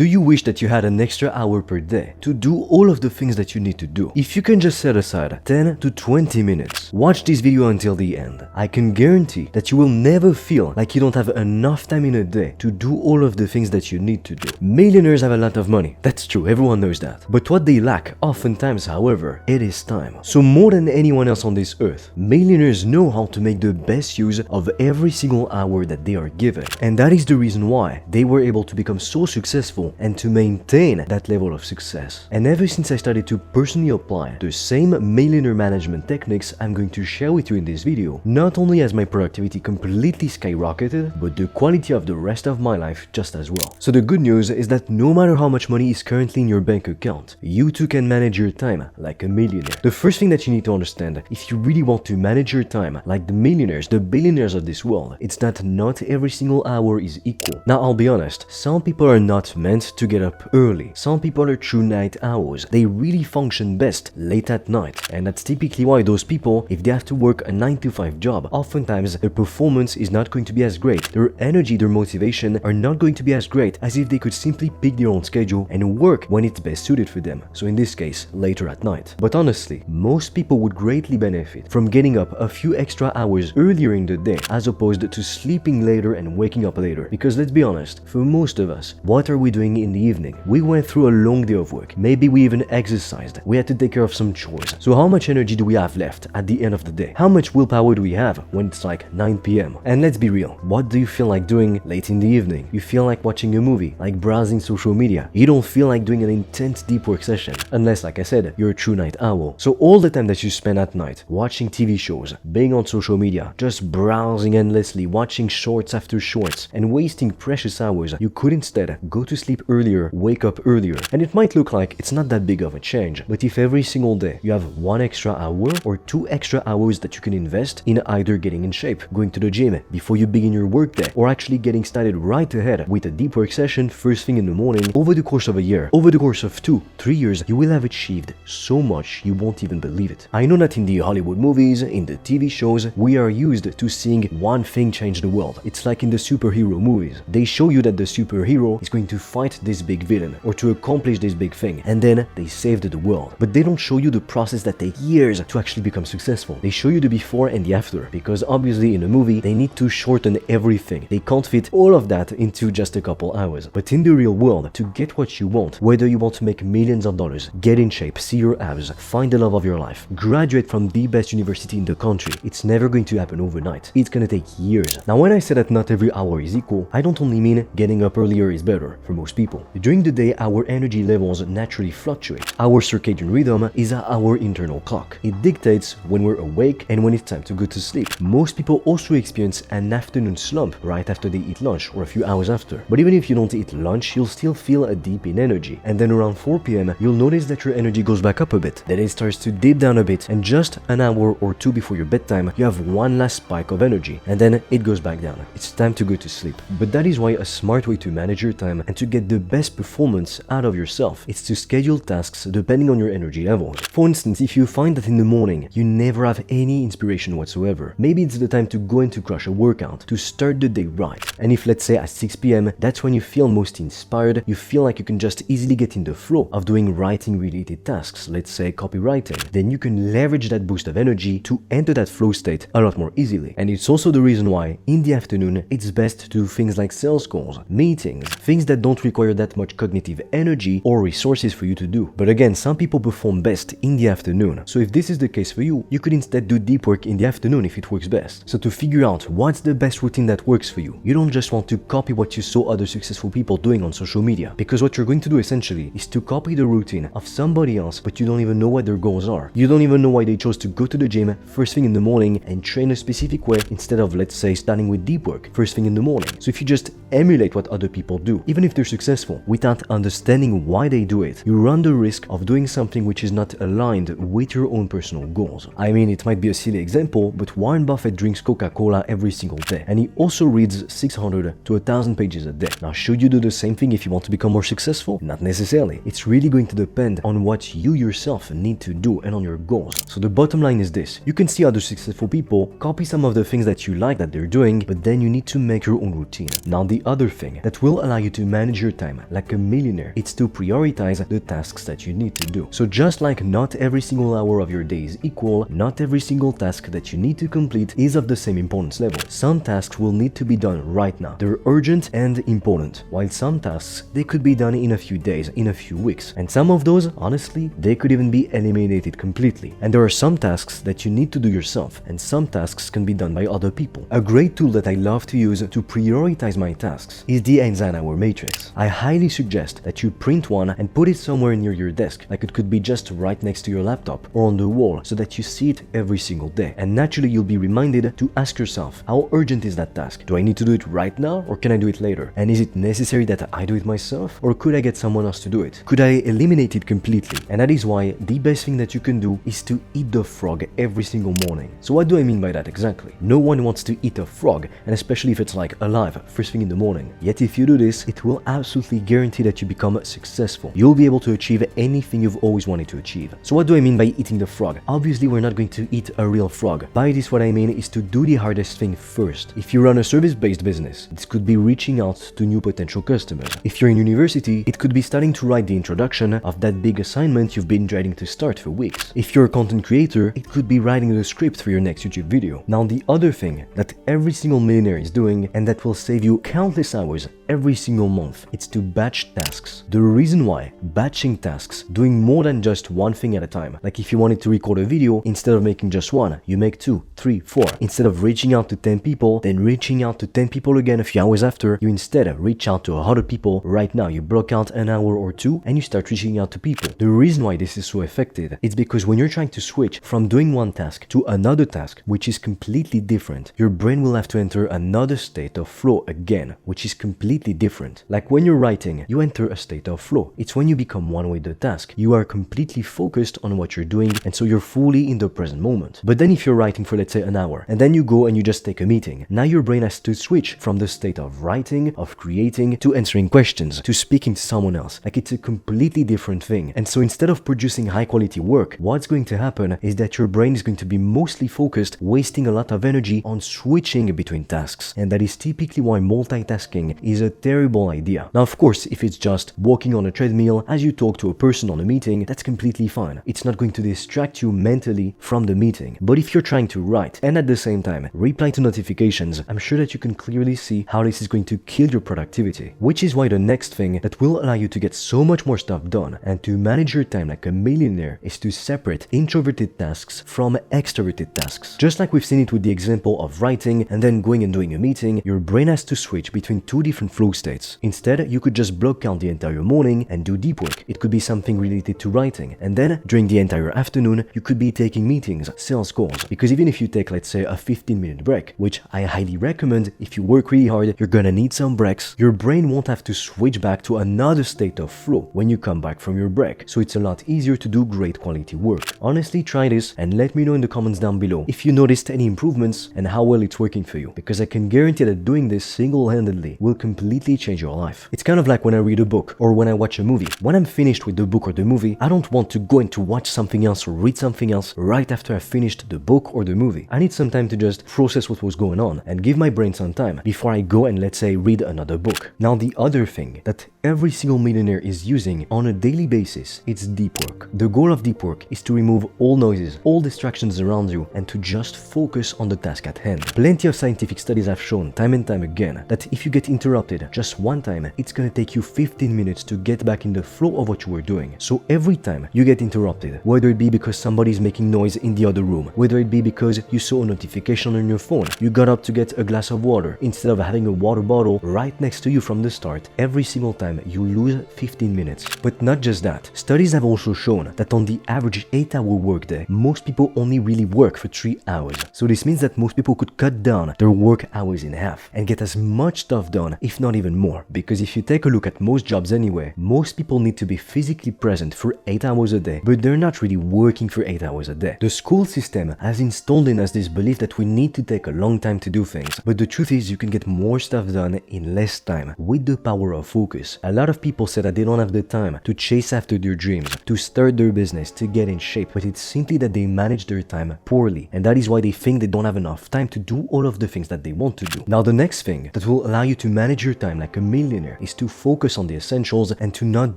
Do you wish that you had an extra hour per day to do all of the things that you need to do? If you can just set aside 10 to 20 minutes, watch this video until the end, I can guarantee that you will never feel like you don't have enough time in a day to do all of the things that you need to do. Millionaires have a lot of money, that's true, everyone knows that. But what they lack, oftentimes however, it is time. So more than anyone else on this earth, millionaires know how to make the best use of every single hour that they are given. And that is the reason why they were able to become so successful and to maintain that level of success. And ever since I started to personally apply the same millionaire management techniques I'm going to share with you in this video, not only has my productivity completely skyrocketed, but the quality of the rest of my life just as well. So the good news is that no matter how much money is currently in your bank account, you too can manage your time like a millionaire. The first thing that you need to understand, if you really want to manage your time like the millionaires, the billionaires of this world, it's that not every single hour is equal. Now I'll be honest, some people are not meant to get up early. Some people are true night owls. They really function best late at night. And that's typically why those people, if they have to work a 9 to 5 job, oftentimes their performance is not going to be as great. Their energy, their motivation are not going to be as great as if they could simply pick their own schedule and work when it's best suited for them. So in this case, later at night. But honestly, most people would greatly benefit from getting up a few extra hours earlier in the day as opposed to sleeping later and waking up later. Because let's be honest, for most of us, what are we doing in the evening? We went through a long day of work. Maybe we even exercised. We had to take care of some chores. So how much energy do we have left at the end of the day? How much willpower do we have when it's like 9 p.m? And let's be real, what do you feel like doing late in the evening? You feel like watching a movie, like browsing social media. You don't feel like doing an intense deep work session, unless, like I said, you're a true night owl. So all the time that you spend at night watching TV shows, being on social media, just browsing endlessly, watching shorts after shorts, and wasting precious hours, you could instead go to sleep earlier, wake up earlier. And it might look like it's not that big of a change, but if every single day you have 1 extra hour or 2 extra hours that you can invest in either getting in shape, going to the gym before you begin your workday, or actually getting started right ahead with a deep work session first thing in the morning, over the course of a year, over the course of 2-3 years, you will have achieved so much you won't even believe it. I know that in the Hollywood movies, in the TV shows, we are used to seeing one thing change the world. It's like in the superhero movies. They show you that the superhero is going to fight this big villain or to accomplish this big thing, and then they saved the world. But they don't show you the process that takes years to actually become successful. They show you the before and the after, because obviously in a movie they need to shorten everything. They can't fit all of that into just a couple hours. But in the real world, to get what you want, whether you want to make millions of dollars, get in shape, see your abs, find the love of your life, graduate from the best university in the country, it's never going to happen overnight. It's gonna take years. Now when I say that not every hour is equal, I don't only mean getting up earlier is better for most people. During the day, our energy levels naturally fluctuate. Our circadian rhythm is our internal clock. It dictates when we're awake and when it's time to go to sleep. Most people also experience an afternoon slump right after they eat lunch or a few hours after. But even if you don't eat lunch, you'll still feel a dip in energy. And then around 4 p.m, you'll notice that your energy goes back up a bit. Then it starts to dip down a bit, and just an hour or 2 before your bedtime, you have one last spike of energy, and then it goes back down. It's time to go to sleep. But that is why a smart way to manage your time and to get the best performance out of yourself is to schedule tasks depending on your energy levels. For instance, if you find that in the morning you never have any inspiration whatsoever, maybe it's the time to go and to crush a workout, to start the day right. And if, let's say, at 6 p.m, that's when you feel most inspired, you feel like you can just easily get in the flow of doing writing related tasks, let's say copywriting, then you can leverage that boost of energy to enter that flow state a lot more easily. And it's also the reason why in the afternoon it's best to do things like sales calls, meetings, things that don't require that much cognitive energy or resources for you to do. But again, some people perform best in the afternoon. So if this is the case for you, you could instead do deep work in the afternoon if it works best. So to figure out what's the best routine that works for you, you don't just want to copy what you saw other successful people doing on social media, because what you're going to do essentially is to copy the routine of somebody else, but you don't even know what their goals are. You don't even know why they chose to go to the gym first thing in the morning and train a specific way instead of, let's say, starting with deep work first thing in the morning. So if you just emulate what other people do, even if they're successful, without understanding why they do it, you run the risk of doing something which is not aligned with your own personal goals. I mean, it might be a silly example, but Warren Buffett drinks Coca-Cola every single day, and he also reads 600 to 1,000 pages a day. Now, should you do the same thing if you want to become more successful? Not necessarily. It's really going to depend on what you yourself need to do and on your goals. So the bottom line is this: you can see other successful people, copy some of the things that you like that they're doing, but then you need to make your own routine. Now, the other thing that will allow you to manage your time time like a millionaire, it's to prioritize the tasks that you need to do. So just like not every single hour of your day is equal, not every single task that you need to complete is of the same importance level. Some tasks will need to be done right now. They're urgent and important, while some tasks, they could be done in a few days, in a few weeks. And some of those, honestly, they could even be eliminated completely. And there are some tasks that you need to do yourself, and some tasks can be done by other people. A great tool that I love to use to prioritize my tasks is the Eisenhower matrix. I highly suggest that you print one and put it somewhere near your desk, like it could be just right next to your laptop or on the wall, so that you see it every single day. And naturally you'll be reminded to ask yourself, how urgent is that task? Do I need to do it right now, or can I do it later? And is it necessary that I do it myself, or could I get someone else to do it? Could I eliminate it completely? And that is why the best thing that you can do is to eat the frog every single morning. So what do I mean by that exactly? No one wants to eat a frog, and especially if it's like alive, first thing in the morning. Yet if you do this, it will absolutely guarantee that you become successful. You'll be able to achieve anything you've always wanted to achieve. So what do I mean by eating the frog? Obviously we're not going to eat a real frog. By this what I mean is to do the hardest thing first. If you run a service-based business, this could be reaching out to new potential customers. If you're in university, it could be starting to write the introduction of that big assignment you've been dreading to start for weeks. If you're a content creator, it could be writing the script for your next YouTube video. Now the other thing that every single millionaire is doing, and that will save you countless hours every single month, it's to batch tasks. The reason why, batching tasks, doing more than just one thing at a time. Like if you wanted to record a video, instead of making just one, you make 2, 3, 4. Instead of reaching out to 10 people, then reaching out to 10 people again a few hours after, you instead reach out to 100 people right now. You block out an hour or two and you start reaching out to people. The reason why this is so effective is because when you're trying to switch from doing one task to another task, which is completely different, your brain will have to enter another state of flow again, which is completely different. Like when you're writing, you enter a state of flow. It's when you become one with the task. You are completely focused on what you're doing, and so you're fully in the present moment. But then if you're writing for let's say an hour, and then you go and you just take a meeting, now your brain has to switch from the state of writing, of creating, to answering questions, to speaking to someone else. Like it's a completely different thing. And so instead of producing high quality work, what's going to happen is that your brain is going to be mostly focused, wasting a lot of energy on switching between tasks. And that is typically why multitasking is a terrible idea. Now, of course, if it's just walking on a treadmill as you talk to a person on a meeting, that's completely fine. It's not going to distract you mentally from the meeting. But if you're trying to write and at the same time reply to notifications, I'm sure that you can clearly see how this is going to kill your productivity. Which is why the next thing that will allow you to get so much more stuff done and to manage your time like a millionaire is to separate introverted tasks from extroverted tasks. Just like we've seen it with the example of writing and then going and doing a meeting, your brain has to switch between two different flow states. Instead, you could just block out the entire morning and do deep work. It could be something related to writing. And then during the entire afternoon, you could be taking meetings, sales calls. Because even if you take, let's say, a 15-minute break, which I highly recommend, if you work really hard, you're gonna need some breaks, your brain won't have to switch back to another state of flow when you come back from your break. So it's a lot easier to do great quality work. Honestly, try this and let me know in the comments down below if you noticed any improvements and how well it's working for you. Because I can guarantee that doing this single-handedly will completely change your life. It's kind of like when I read a book or when I watch a movie. When I'm finished with the book or the movie, I don't want to go and to watch something else or read something else right after I finished the book or the movie. I need some time to just process what was going on and give my brain some time before I go and, let's say, read another book. Now, the other thing that every single millionaire is using on a daily basis, it's deep work. The goal of deep work is to remove all noises, all distractions around you, and to just focus on the task at hand. Plenty of scientific studies have shown time and time again that if you get interrupted just one time, it's gonna take you 15 minutes to get back in the flow of what you were doing. So every time you get interrupted, whether it be because somebody's making noise in the other room, whether it be because you saw a notification on your phone, you got up to get a glass of water instead of having a water bottle right next to you from the start, every single time you lose 15 minutes. But not just that, studies have also shown that on the average 8-hour workday, most people only really work for 3 hours. So this means that most people could cut down their work hours in half and get as much stuff done, if not even more. Because if you take a look at most jobs anyway, most people need to be physically present for 8 hours a day, but they're not really working for 8 hours a day. The school system has installed in us this belief that we need to take a long time to do things, but the truth is you can get more stuff done in less time with the power of focus. A lot of people say that they don't have the time to chase after their dreams, to start their business, to get in shape, but it's simply that they manage their time poorly, and that is why they think they don't have enough time to do all of the things that they want to do. Now, the next thing that will allow you to manage your time like a millionaire is to to focus on the essentials and to not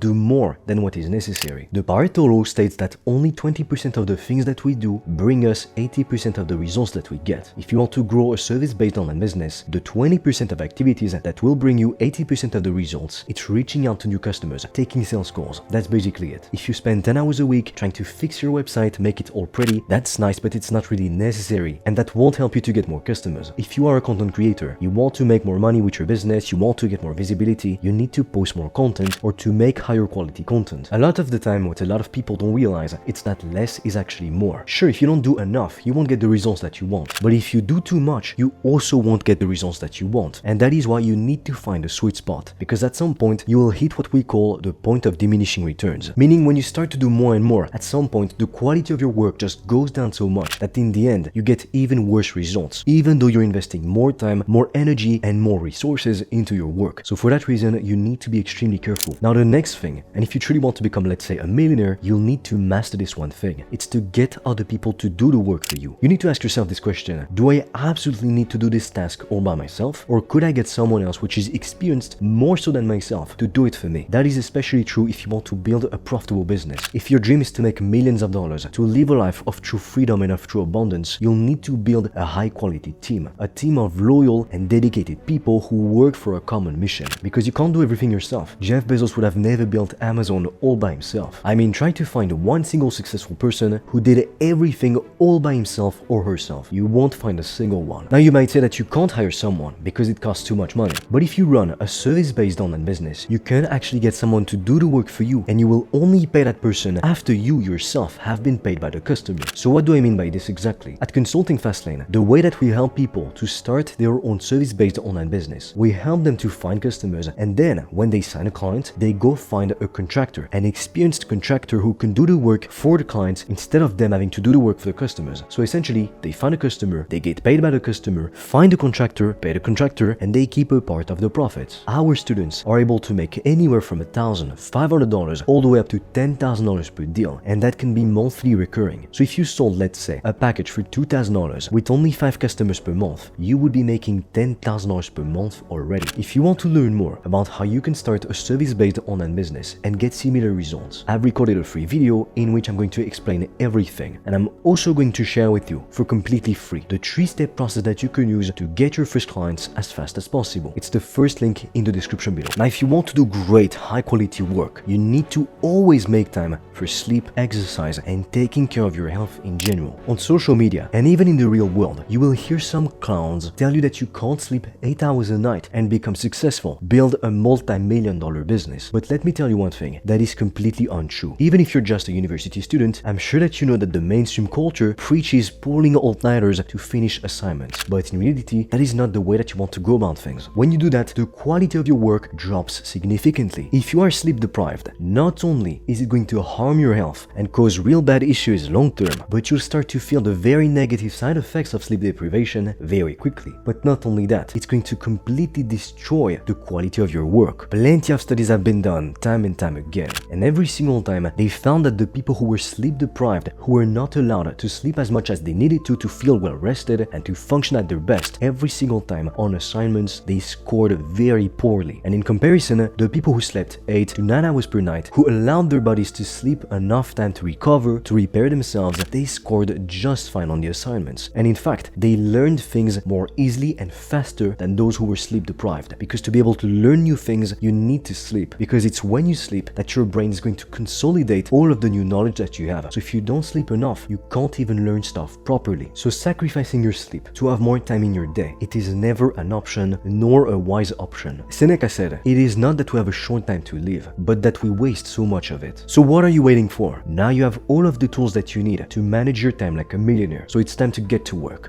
do more than what is necessary. The Pareto law states that only 20% of the things that we do bring us 80% of the results that we get. If you want to grow a service-based online business, the 20% of activities that will bring you 80% of the results, it's reaching out to new customers, taking sales calls. That's basically it. If you spend 10 hours a week trying to fix your website, make it all pretty, that's nice, but it's not really necessary, and that won't help you to get more customers. If you are a content creator, you want to make more money with your business, you want to get more visibility, you need to post more content or to make higher quality content. A lot of the time, what a lot of people don't realize, it's that less is actually more. Sure, if you don't do enough, you won't get the results that you want. But if you do too much, you also won't get the results that you want. And that is why you need to find a sweet spot. Because at some point, you will hit what we call the point of diminishing returns. Meaning when you start to do more and more, at some point, the quality of your work just goes down so much that in the end, you get even worse results, even though you're investing more time, more energy, and more resources into your work. So for that reason, you need to be extremely careful. Now the next thing, and if you truly want to become, let's say, a millionaire, you'll need to master this one thing. It's to get other people to do the work for you. You need to ask yourself this question: do I absolutely need to do this task all by myself? Or could I get someone else which is experienced more so than myself to do it for me? That is especially true if you want to build a profitable business. If your dream is to make millions of dollars, to live a life of true freedom and of true abundance, you'll need to build a high quality team. A team of loyal and dedicated people who work for a common mission. Because you can't do everything yourself. Jeff Bezos would have never built Amazon all by himself. I mean, try to find one single successful person who did everything all by himself or herself. You won't find a single one. Now you might say that you can't hire someone because it costs too much money. But if you run a service-based online business, you can actually get someone to do the work for you, and you will only pay that person after you yourself have been paid by the customer. So what do I mean by this exactly? At Consulting Fastlane, the way that we help people to start their own service-based online business, we help them to find customers, and then when they sign a client, they go find a contractor, an experienced contractor who can do the work for the clients instead of them having to do the work for the customers. So essentially, they find a customer, they get paid by the customer, find a contractor, pay the contractor, and they keep a part of the profits. Our students are able to make anywhere from $1,500 all the way up to $10,000 per deal, and that can be monthly recurring. So if you sold, let's say, a package for $2,000 with only 5 customers per month, you would be making $10,000 per month already. If you want to learn more about how you can start a service-based online business and get similar results, I've recorded a free video in which I'm going to explain everything, and I'm also going to share with you for completely free the 3-step process that you can use to get your first clients as fast as possible. It's the first link in the description below. Now, if you want to do great, high-quality work, you need to always make time for sleep, exercise, and taking care of your health in general. On social media and even in the real world, you will hear some clowns tell you that you can't sleep 8 hours a night and become successful, build a multi-million-dollar business. But let me tell you one thing, that is completely untrue. Even if you're just a university student, I'm sure that you know that the mainstream culture preaches pulling all-nighters to finish assignments. But in reality, that is not the way that you want to go about things. When you do that, the quality of your work drops significantly. If you are sleep deprived, not only is it going to harm your health and cause real bad issues long-term, but you'll start to feel the very negative side effects of sleep deprivation very quickly. But not only that, it's going to completely destroy the quality of your work. Plenty of studies have been done time and time again, and every single time they found that the people who were sleep deprived, who were not allowed to sleep as much as they needed to feel well rested and to function at their best, every single time on assignments they scored very poorly. And in comparison, the people who slept 8 to 9 hours per night, who allowed their bodies to sleep enough time to recover, to repair themselves, they scored just fine on the assignments. And in fact, they learned things more easily and faster than those who were sleep deprived. Because to be able to learn new things, you need to sleep. Because it's when you sleep that your brain is going to consolidate all of the new knowledge that you have. So if you don't sleep enough, you can't even learn stuff properly. So sacrificing your sleep to have more time in your day, it is never an option, nor a wise option. Seneca said, it is not that we have a short time to live, but that we waste so much of it. So what are you waiting for? Now you have all of the tools that you need to manage your time like a millionaire. So it's time to get to work.